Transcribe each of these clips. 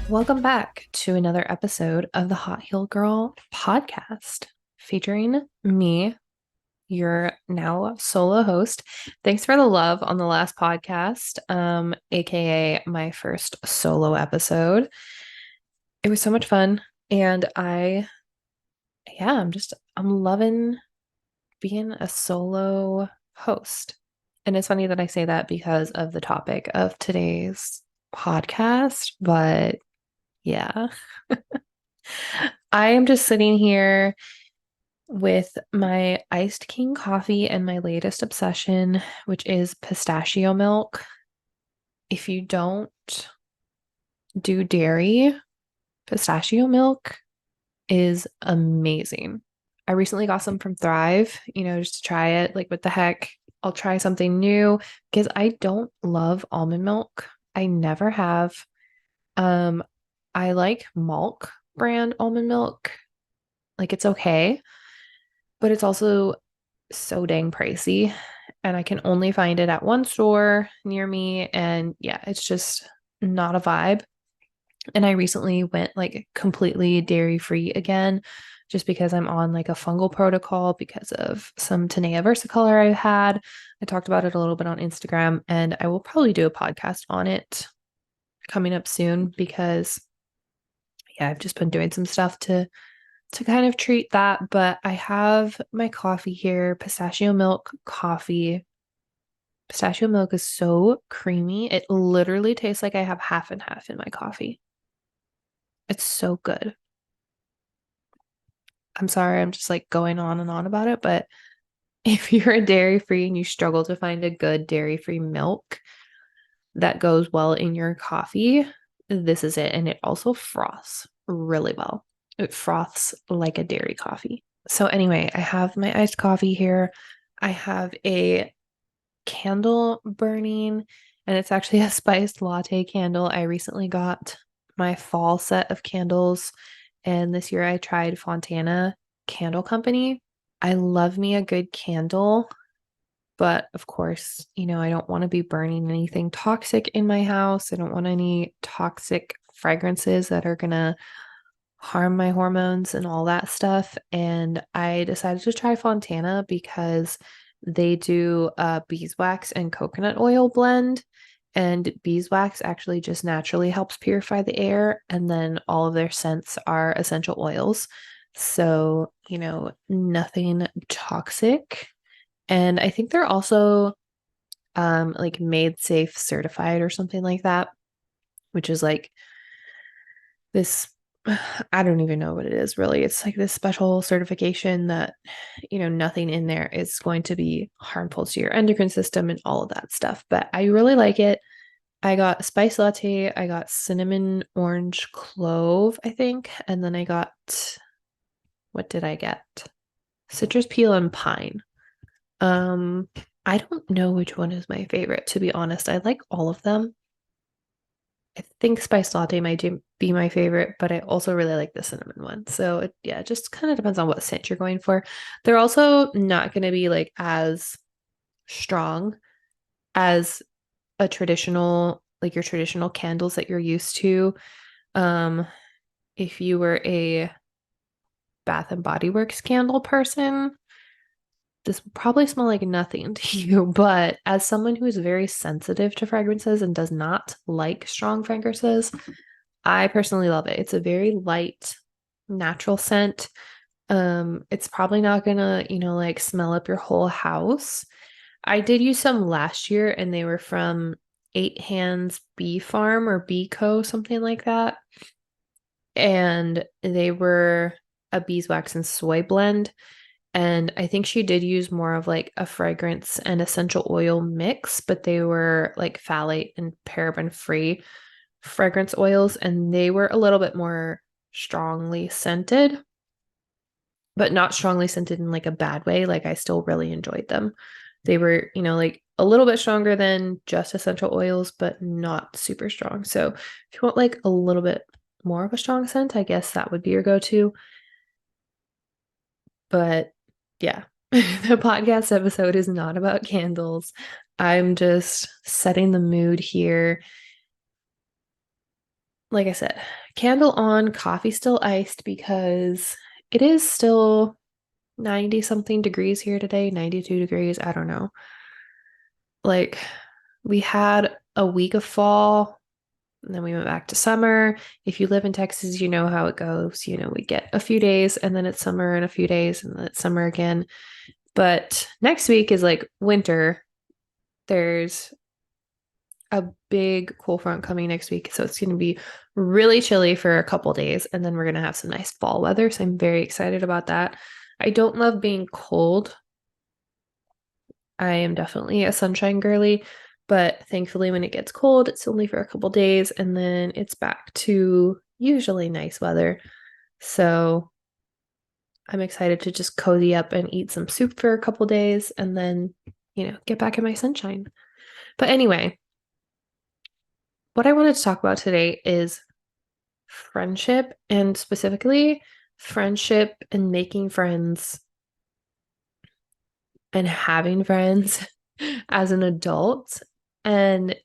Welcome back to another episode of the Hot Heel Girl podcast featuring me, your now solo host. Thanks for the love on the last podcast, aka my first solo episode. It was so much fun and I'm loving being a solo host. And it's funny that I say that because of the topic of today's podcast, but yeah. I am just sitting here with my iced king coffee and my latest obsession, which is pistachio milk. If you don't do dairy, pistachio milk is amazing. I recently got some from Thrive, just to try it. Like, what the heck? I'll try something new because I don't love almond milk. I never have. Um, I like Malk brand almond milk. Like, it's okay, but it's also so dang pricey. And I can only find it at one store near me. And yeah, it's just not a vibe. And I recently went like completely dairy free again, just because I'm on like a fungal protocol because of some Tenea versicolor I had. I talked about it a little bit on Instagram, and I will probably do a podcast on it coming up soon because yeah, I've just been doing some stuff to kind of treat that. But I have my coffee here, pistachio milk coffee. Pistachio milk is so creamy. It literally tastes like I have half and half in my coffee. It's so good. I'm sorry, I'm just like going on and on about it, but if you're a dairy free and you struggle to find a good dairy free milk that goes well in your coffee, this is it. And it also froths really well. It froths like a dairy coffee. So, anyway, I have my iced coffee here. I have a candle burning, and it's actually a spiced latte candle. I recently got my fall set of candles, and this year I tried Fontana Candle Company. I love me a good candle, but of course, I don't want to be burning anything toxic in my house. I don't want any toxic fragrances that are gonna harm my hormones and all that stuff. And I decided to try Fontana because they do a beeswax and coconut oil blend. And beeswax actually just naturally helps purify the air. And then all of their scents are essential oils. So, nothing toxic. And I think they're also like made safe certified or something like that, which is like this. I don't even know what it is really. It's like this special certification that, nothing in there is going to be harmful to your endocrine system and all of that stuff. But I really like it. I got spice latte, I got cinnamon orange clove, I think, and then I got, what did I get? Citrus peel and pine. Um, I don't know which one is my favorite, to be honest. I like all of them. I think spice latte might be my favorite, but I also really like the cinnamon one. So it just kind of depends on what scent you're going for. They're also not going to be like as strong as a traditional, like your traditional candles that you're used to. Um, if you were a Bath and Body Works candle person, this will probably smell like nothing to you, but as someone who is very sensitive to fragrances and does not like strong fragrances, I personally love it. It's a very light, natural scent. It's probably not gonna, like smell up your whole house. I did use some last year and they were from Eight Hands Bee Farm or Bee Co, something like that. And they were a beeswax and soy blend. And I think she did use more of like a fragrance and essential oil mix, but they were like phthalate and paraben free fragrance oils, and they were a little bit more strongly scented, but not strongly scented in like a bad way. Like, I still really enjoyed them. They were, like a little bit stronger than just essential oils, but not super strong. So if you want like a little bit more of a strong scent, I guess that would be your go-to. But yeah, the podcast episode is not about candles. I'm just setting the mood here. like I said, candle on, coffee still iced because it is still 90 something degrees here today, 92 degrees. I don't know. Like, we had a week of fall and then we went back to summer. If you live in Texas, you know how it goes. We get a few days and then it's summer and a few days and then it's summer again. But next week is like winter. There's a big cool front coming next week. So it's going to be really chilly for a couple days. And then we're going to have some nice fall weather. So I'm very excited about that. I don't love being cold. I am definitely a sunshine girly, but thankfully, when it gets cold, it's only for a couple days and then it's back to usually nice weather. So I'm excited to just cozy up and eat some soup for a couple days and then, get back in my sunshine. But anyway, what I wanted to talk about today is friendship and specifically friendship and making friends and having friends as an adult and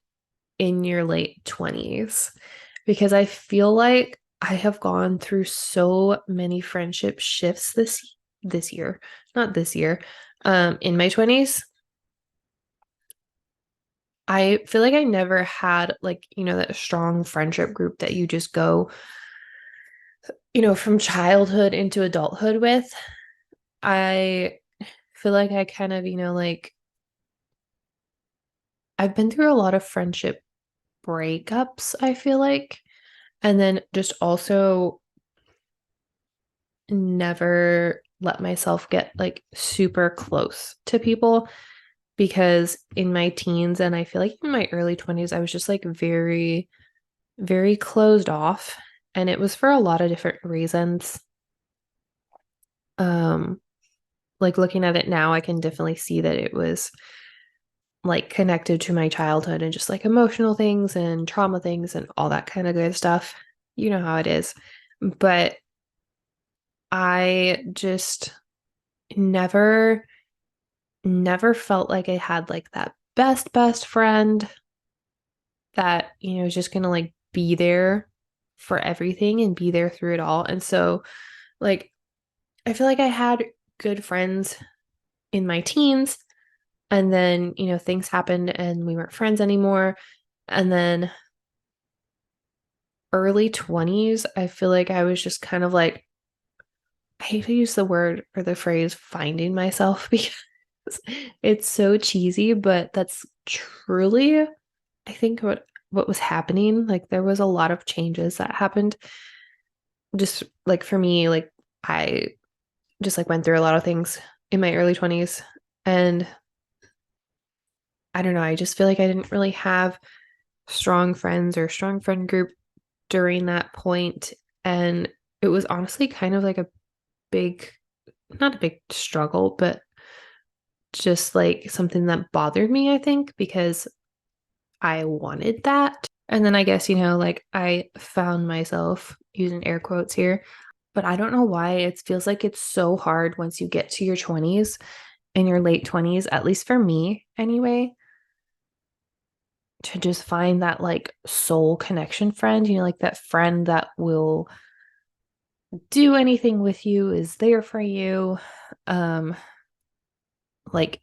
in your late 20s because I feel like I have gone through so many friendship shifts this year, not this year, in my 20s. I feel like I never had like, that strong friendship group that you just go, from childhood into adulthood with. I feel like I kind of, like I've been through a lot of friendship breakups, I feel like. And then just also never let myself get like super close to people because in my teens and I feel like in my early 20s, I was just like very, very closed off. And it was for a lot of different reasons. Um, like looking at it now, I can definitely see that it was like connected to my childhood and just like emotional things and trauma things and all that kind of good stuff. You know how it is. But I just never, never felt like I had like that best friend that, is just gonna like be there for everything and be there through it all. And so, like, I feel like I had good friends in my teens, and then, things happened and we weren't friends anymore. And then early 20s, I feel like I was just kind of like, I hate to use the word or the phrase finding myself because it's so cheesy, but that's truly, I think, what was happening. Like there was a lot of changes that happened. Just like for me, like I just like went through a lot of things in my early 20s. And I don't know, I just feel like I didn't really have strong friends or strong friend group during that point. And it was honestly kind of like a big, not a big struggle, but just like something that bothered me, I think, because I wanted that. And then I guess, like I found myself using air quotes here, but I don't know why it feels like it's so hard once you get to your 20s and your late 20s, at least for me anyway, to just find that like soul connection friend, like that friend that will do anything with you, is there for you. Um, like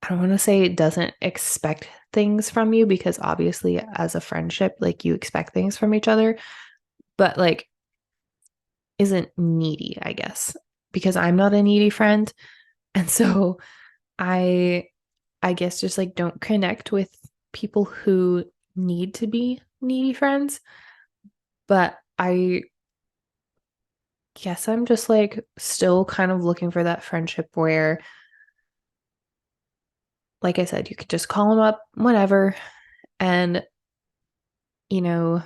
I don't want to say it doesn't expect things from you because obviously as a friendship, like you expect things from each other, but like isn't needy, I guess, because I'm not a needy friend. And so I I guess just like don't connect with people who need to be needy friends. But I guess I'm just like still kind of looking for that friendship where, like I said, you could just call them up whenever and, you know,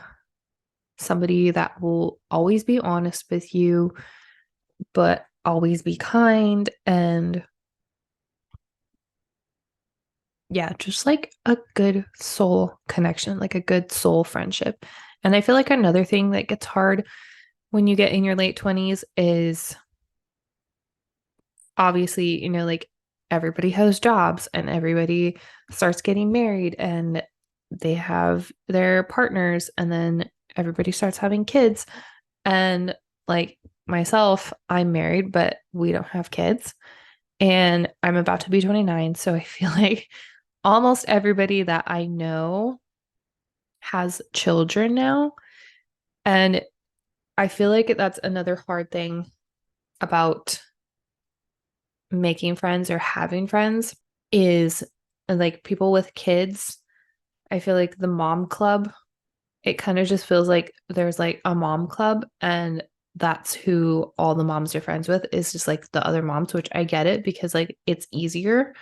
somebody that will always be honest with you, but always be kind. And yeah, just like a good soul connection, like a good soul friendship. And I feel like another thing that gets hard when you get in your late 20s is obviously, like everybody has jobs and everybody starts getting married and they have their partners. And then everybody starts having kids. And like myself, I'm married, but we don't have kids. And I'm about to be 29. So I feel like almost everybody that I know has children now. And I feel like that's another hard thing about making friends or having friends is like people with kids. I feel like the mom club, it kind of just feels like there's like a mom club and that's who all the moms are friends with is just like the other moms, which I get it because like it's easier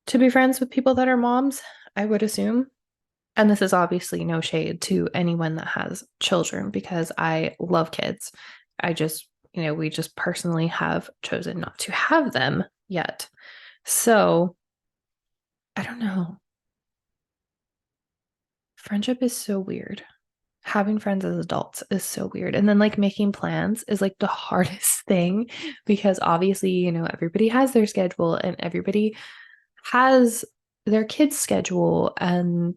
to be friends with people that are moms, I would assume. And this is obviously no shade to anyone that has children because I love kids. I just, we just personally have chosen not to have them yet. So I don't know. Friendship is so weird. Having friends as adults is so weird. And then like making plans is like the hardest thing because obviously, everybody has their schedule and everybody has their kids' schedule. And,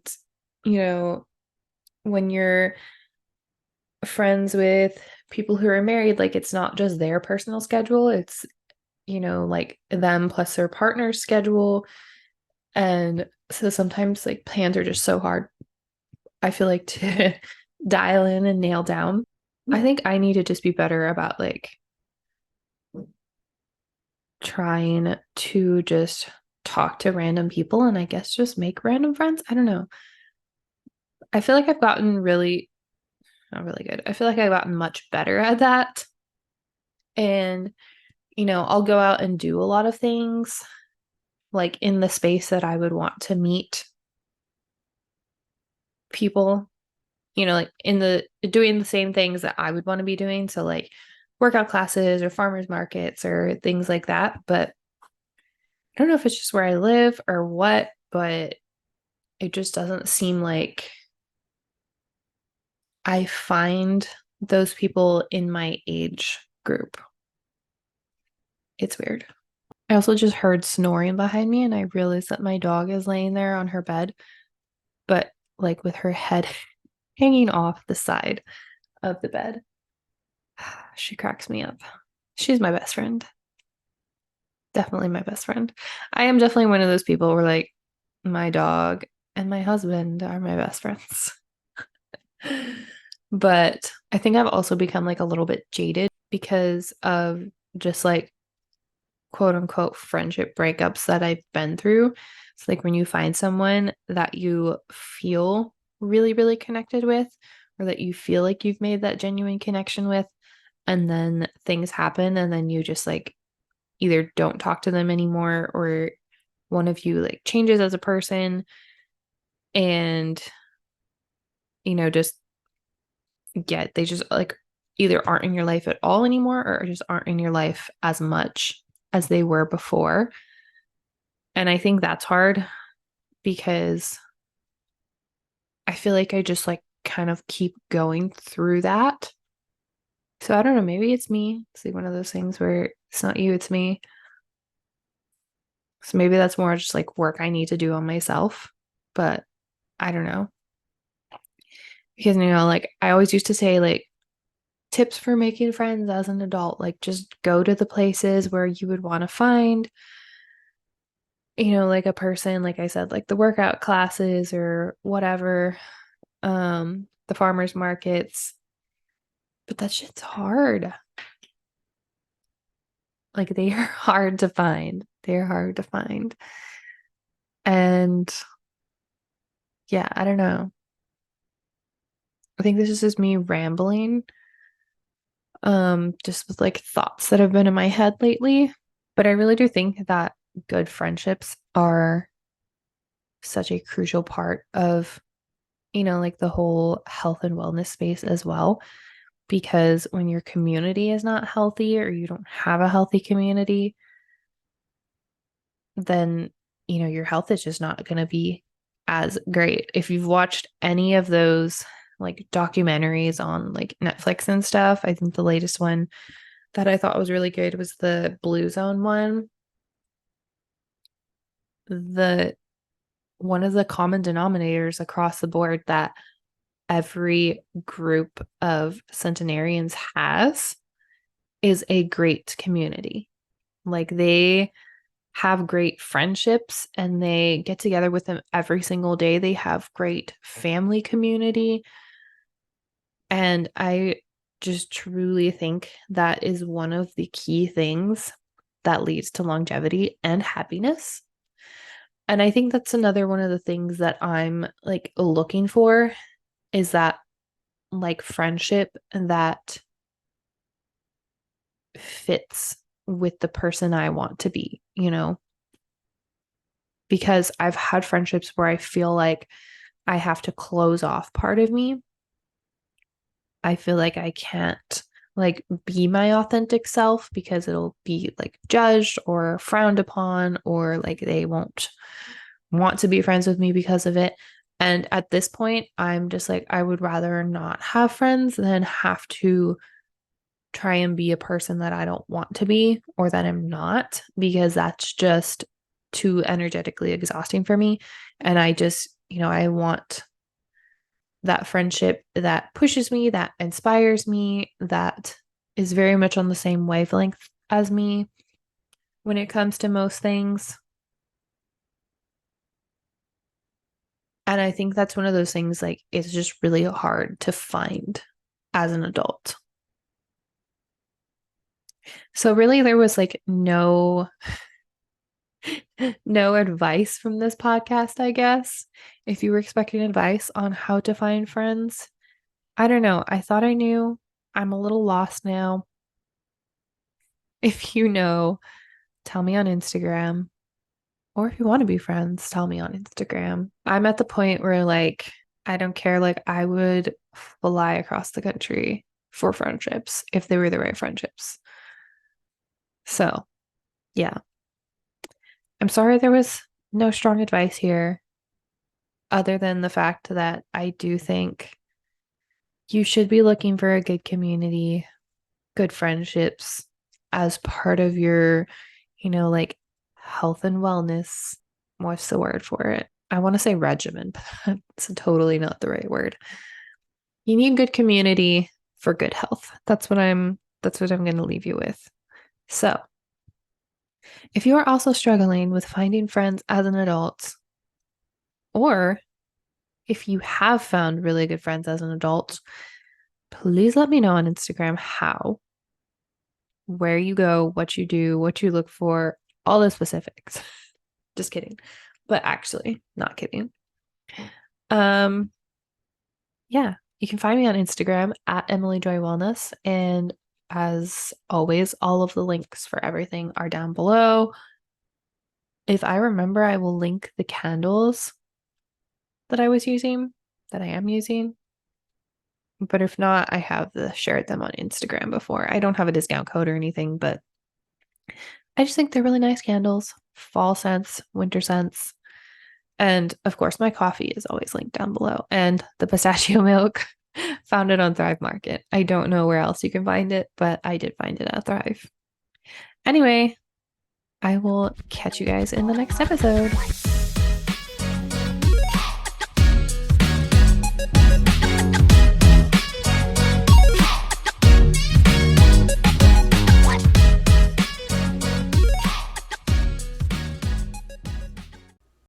when you're friends with people who are married, like it's not just their personal schedule, it's, like them plus their partner's schedule. And so sometimes like plans are just so hard, I feel like, to dial in and nail down. I think I need to just be better about like trying to just talk to random people and I guess just make random friends. I don't know. I feel like I've gotten really, not really good. I feel like I've gotten much better at that. And, I'll go out and do a lot of things like in the space that I would want to meet people, like in the doing the same things that I would want to be doing. So like workout classes or farmers markets or things like that. But I don't know if it's just where I live or what, but it just doesn't seem like I find those people in my age group. It's weird. I also just heard snoring behind me and I realized that my dog is laying there on her bed, but like with her head hanging off the side of the bed. She cracks me up. She's my best friend. Definitely my best friend. I am definitely one of those people where like my dog and my husband are my best friends. But I think I've also become like a little bit jaded because of just like quote unquote friendship breakups that I've been through. It's like when you find someone that you feel really, really connected with, or that you feel like you've made that genuine connection with, and then things happen, and then you just like either don't talk to them anymore, or one of you like changes as a person and, just they just like either aren't in your life at all anymore or just aren't in your life as much as they were before. And I think that's hard because I feel like I just like kind of keep going through that. So I don't know, maybe it's me. It's like one of those things where it's not you, it's me. So maybe that's more just like work I need to do on myself. But I don't know. Because, like I always used to say, like, tips for making friends as an adult, like just go to the places where you would want to find, like a person, like I said, like the workout classes or whatever, the farmers markets. But that shit's hard. Like they are hard to find. They're hard to find. And yeah, I don't know. I think this is just me rambling, just with like thoughts that have been in my head lately. But I really do think that good friendships are such a crucial part of, like the whole health and wellness space as well. Because when your community is not healthy or you don't have a healthy community, then, your health is just not going to be as great. If you've watched any of those like documentaries on like Netflix and stuff, I think the latest one that I thought was really good was the Blue Zone one. The one of the common denominators across the board that every group of centenarians has is a great community. Like they have great friendships and they get together with them every single day. They have great family community. And I just truly think that is one of the key things that leads to longevity and happiness. And I think that's another one of the things that I'm like looking for is that like friendship that fits with the person I want to be, you know? Because I've had friendships where I feel like I have to close off part of me. I feel like I can't like be my authentic self because it'll be like judged or frowned upon, or like they won't want to be friends with me because of it. And at this point, I'm just like, I would rather not have friends than have to try and be a person that I don't want to be or that I'm not, because that's just too energetically exhausting for me. And I just, I want that friendship that pushes me, that inspires me, that is very much on the same wavelength as me when it comes to most things. And I think that's one of those things like it's just really hard to find as an adult. So really there was like no advice from this podcast, I guess. If you were expecting advice on how to find friends, I don't know. I thought I knew. I'm a little lost now. If you know, tell me on Instagram. Or if you want to be friends, tell me on Instagram. I'm at the point where, like, I don't care. Like, I would fly across the country for friendships if they were the right friendships. So, yeah. I'm sorry there was no strong advice here, other than the fact that I do think you should be looking for a good community, good friendships as part of your, like health and wellness. What's the word for it? I want to say regimen, but it's totally not the right word. You need good community for good health. That's what I'm going to leave you with. So, if you are also struggling with finding friends as an adult, or if you have found really good friends as an adult, please let me know on Instagram how, where you go, what you do, what you look for, all the specifics. Just kidding. But actually, not kidding. Um, yeah, you can find me on Instagram at Emily Joy Wellness. And as always, all of the links for everything are down below. If I remember, I will link the candles that I was using, that I am using. But if not, I have shared them on Instagram before. I don't have a discount code or anything, but I just think they're really nice candles. Fall scents, winter scents. And of course, my coffee is always linked down below. And the pistachio milk, found it on Thrive Market. I don't know where else you can find it, but I did find it at Thrive. Anyway, I will catch you guys in the next episode.